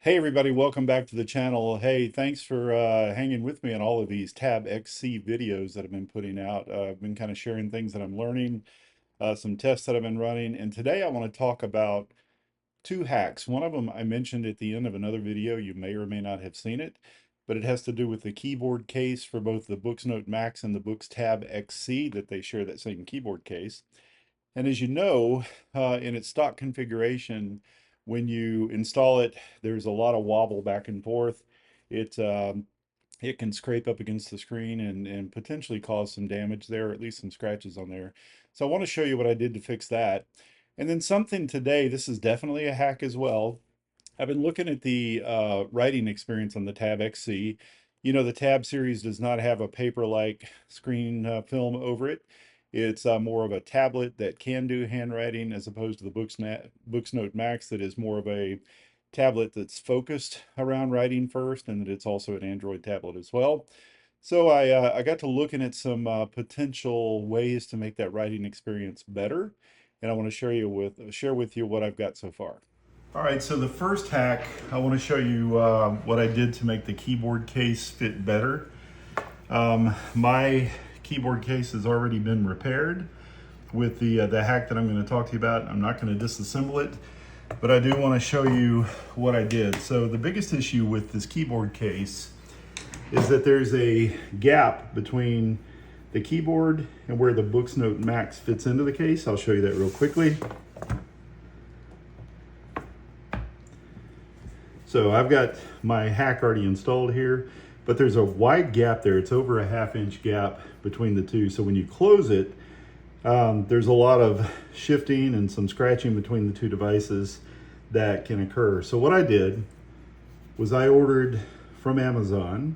Hey everybody, welcome back to the channel. Hey, thanks for hanging with me on all of these Tab XC videos that I've been putting out. I've been kind of sharing things that I'm learning, some tests that I've been running, and today I want to talk about two hacks. One of them I mentioned at the end of another video. You may or may not have seen it, but it has to do with the keyboard case for both the Boox Note Max and the Boox Tab XC, that they share that same keyboard case. And as you know, in its stock configuration, when you install it, there's a lot of wobble back and forth. It it can scrape up against the screen and potentially cause some damage there, or at least some scratches on there. So I want to show you what I did to fix that. And then something today, this is definitely a hack as well. I've been looking at the writing experience on the Tab XC. You know, the Tab series does not have a paper-like screen film over it. It's more of a tablet that can do handwriting, as opposed to the Boox Note Max that is more of a tablet that's focused around writing first, and that it's also an Android tablet as well. So I got to looking at some potential ways to make that writing experience better, and I want to share with you what I've got so far. All right, so the first hack, I want to show you what I did to make the keyboard case fit better. My keyboard case has already been repaired with the hack that I'm going to talk to you about. I'm not going to disassemble it, but I do want to show you what I did. So the biggest issue with this keyboard case is that there's a gap between the keyboard and where the Boox Note Max fits into the case. I'll show you that real quickly. So I've got my hack already installed here, but there's a wide gap there. It's over a 1/2 inch gap between the two. So when you close it, there's a lot of shifting and some scratching between the two devices that can occur. So what I did was I ordered from Amazon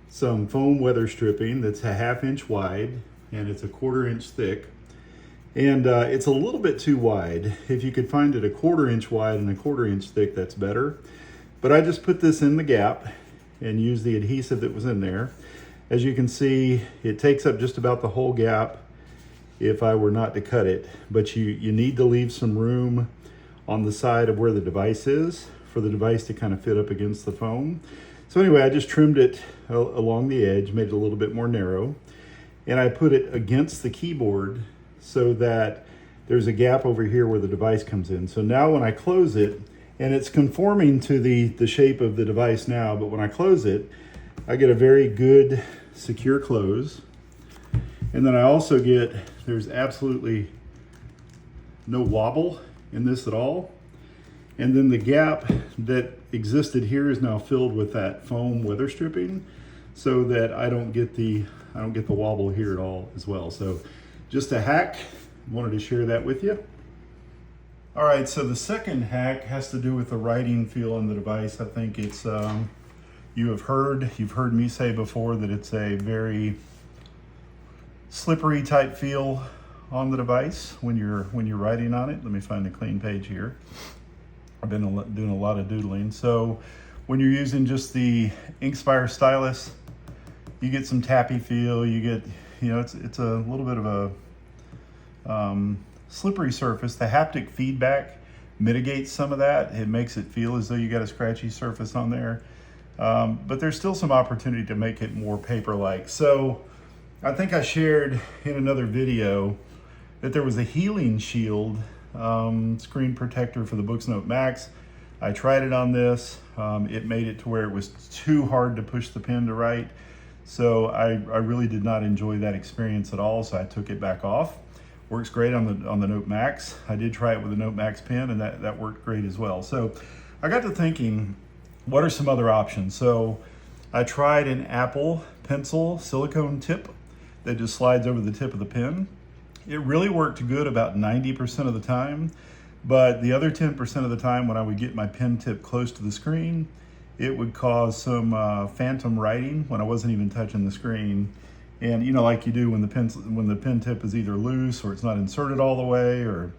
some foam weather stripping that's a 1/2 inch wide, and it's a 1/4 inch thick. And it's a little bit too wide. If you could find it a 1/4 inch wide and a 1/4 inch thick, that's better. But I just put this in the gap and used the adhesive that was in there. As you can see, it takes up just about the whole gap if I were not to cut it. But you need to leave some room on the side of where the device is for the device to kind of fit up against the foam. So anyway, I just trimmed it along the edge, made it a little bit more narrow. And I put it against the keyboard so that there's a gap over here where the device comes in. So now when I close it, and it's conforming to the shape of the device now, but when I close it, I get a very good, secure close. And then I also get, there's absolutely no wobble in this at all. And then the gap that existed here is now filled with that foam weather stripping, so that I don't get the wobble here at all as well. So just a hack, wanted to share that with you. All right, so the second hack has to do with the writing feel on the device. I think it's, you've heard me say before that it's a very slippery type feel on the device when you're writing on it. Let me find a clean page here. I've been doing a lot of doodling. So when you're using just the Inkspire stylus, you get some tappy feel. You get, it's a little bit of a slippery surface. The haptic feedback mitigates some of that. It makes it feel as though you got a scratchy surface on there. But there's still some opportunity to make it more paper-like. So I think I shared in another video that there was a healing shield screen protector for the Boox Note Max. I tried it on this. It made it to where it was too hard to push the pen to write. So I really did not enjoy that experience at all. So I took it back off. Works great on the Note Max. I did try it with the Note Max pen, and that worked great as well. So I got to thinking, what are some other options? So I tried an Apple Pencil silicone tip that just slides over the tip of the pen. It really worked good about 90% of the time, but the other 10% of the time when I would get my pen tip close to the screen, it would cause some phantom writing when I wasn't even touching the screen. And like you do when the pen tip is either loose or it's not inserted all the way or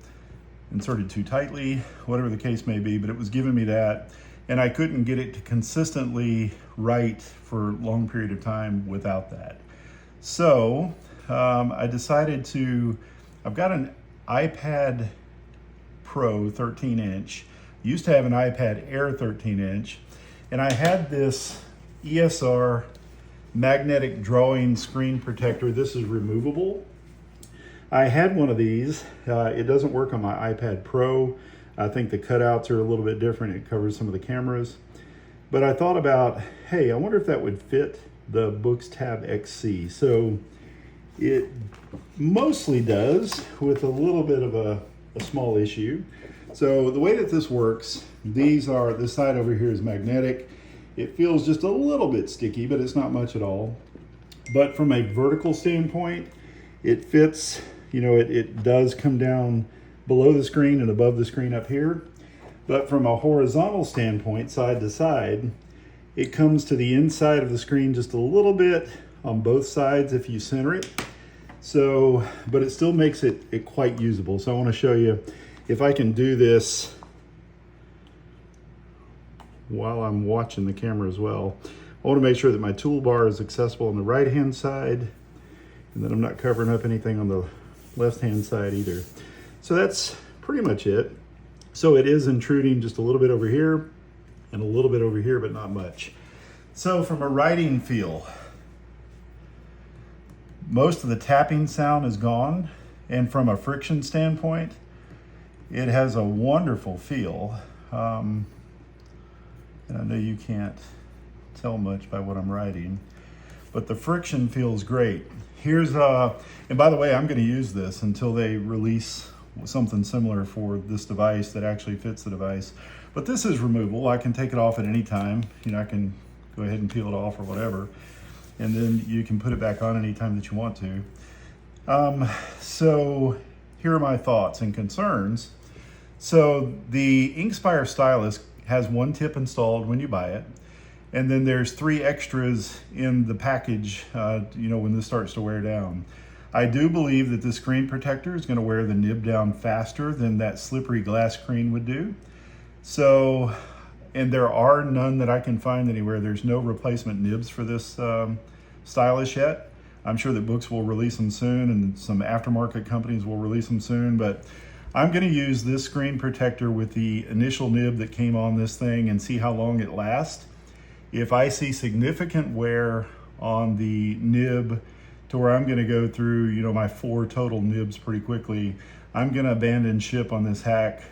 inserted too tightly, whatever the case may be, but it was giving me that. And I couldn't get it to consistently write for a long period of time without that. So I decided I've got an iPad Pro 13 inch Used to have an iPad Air 13-inch, and I had this ESR magnetic drawing screen protector. This is removable. I had one of these. It doesn't work on my iPad Pro. I think the cutouts are a little bit different. It covers some of the cameras. But I thought about, hey, I wonder if that would fit the Boox Tab XC. So it mostly does, with a little bit of a small issue. So the way that this works, this side over here is magnetic. It feels just a little bit sticky, but it's not much at all. But from a vertical standpoint, it fits, it does come down below the screen and above the screen up here. But from a horizontal standpoint, side to side, it comes to the inside of the screen just a little bit on both sides if you center it. So, but it still makes it quite usable. So I want to show you if I can do this while I'm watching the camera as well. I want to make sure that my toolbar is accessible on the right-hand side, and that I'm not covering up anything on the left-hand side either. So that's pretty much it. So it is intruding just a little bit over here and a little bit over here, but not much. So from a writing feel, most of the tapping sound is gone. And from a friction standpoint, it has a wonderful feel. And I know you can't tell much by what I'm writing, but the friction feels great. Here's, and by the way, I'm gonna use this until they release something similar for this device that actually fits the device. But this is removable. I can take it off at any time. I can go ahead and peel it off or whatever. And then you can put it back on anytime that you want to. So here are my thoughts and concerns. So the Inkspire stylus has one tip installed when you buy it. And then there's 3 extras in the package, when this starts to wear down. I do believe that the screen protector is going to wear the nib down faster than that slippery glass screen would do. So, and there are none that I can find anywhere. There's no replacement nibs for this stylus yet. I'm sure that Boox will release them soon, and some aftermarket companies will release them soon, but I'm going to use this screen protector with the initial nib that came on this thing and see how long it lasts. If I see significant wear on the nib to where I'm going to go through, my 4 total nibs pretty quickly, I'm going to abandon ship on this hack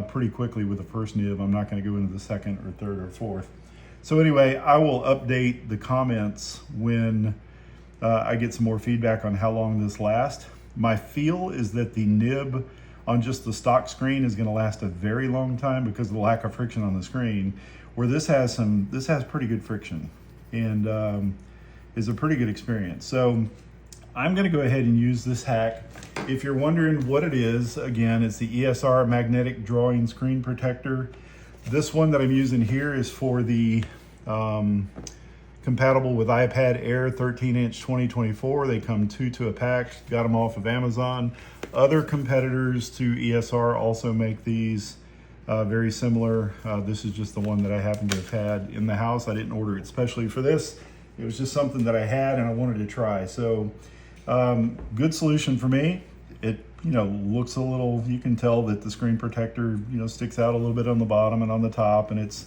pretty quickly with the first nib. I'm not going to go into the second or third or fourth. So anyway, I will update the comments when I get some more feedback on how long this lasts. My feel is that the nib on just the stock screen is going to last a very long time because of the lack of friction on the screen, where this has pretty good friction and is a pretty good experience. So I'm going to go ahead and use this hack. If you're wondering what it is, again, it's the ESR magnetic drawing screen protector. This one that I'm using here is for the compatible with iPad Air 13-inch 2024. They come 2 to a pack. Got them off of Amazon. Other competitors to ESR also make these very similar. This is just the one that I happen to have had in the house. I didn't order it specially for this. It was just something that I had and I wanted to try. So good solution for me. It looks a little, you can tell that the screen protector sticks out a little bit on the bottom and on the top, and it's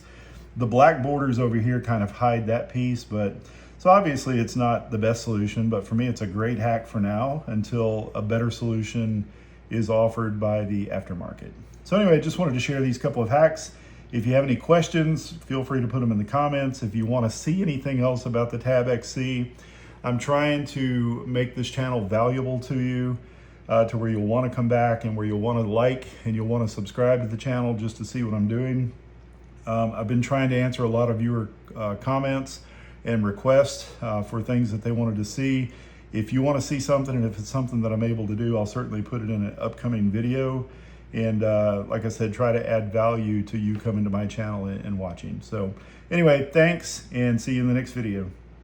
the black borders over here kind of hide that piece. But so obviously it's not the best solution, but for me it's a great hack for now until a better solution is offered by the aftermarket. So anyway, just wanted to share these couple of hacks. If you have any questions, feel free to put them in the comments. If you want to see anything else about the Tab XC, I'm trying to make this channel valuable to you, to where you'll want to come back and where you'll want to like and you'll want to subscribe to the channel just to see what I'm doing. I've been trying to answer a lot of viewer comments and requests for things that they wanted to see. If you want to see something, and if it's something that I'm able to do, I'll certainly put it in an upcoming video. And like I said, try to add value to you coming to my channel and watching. So anyway, thanks, and see you in the next video.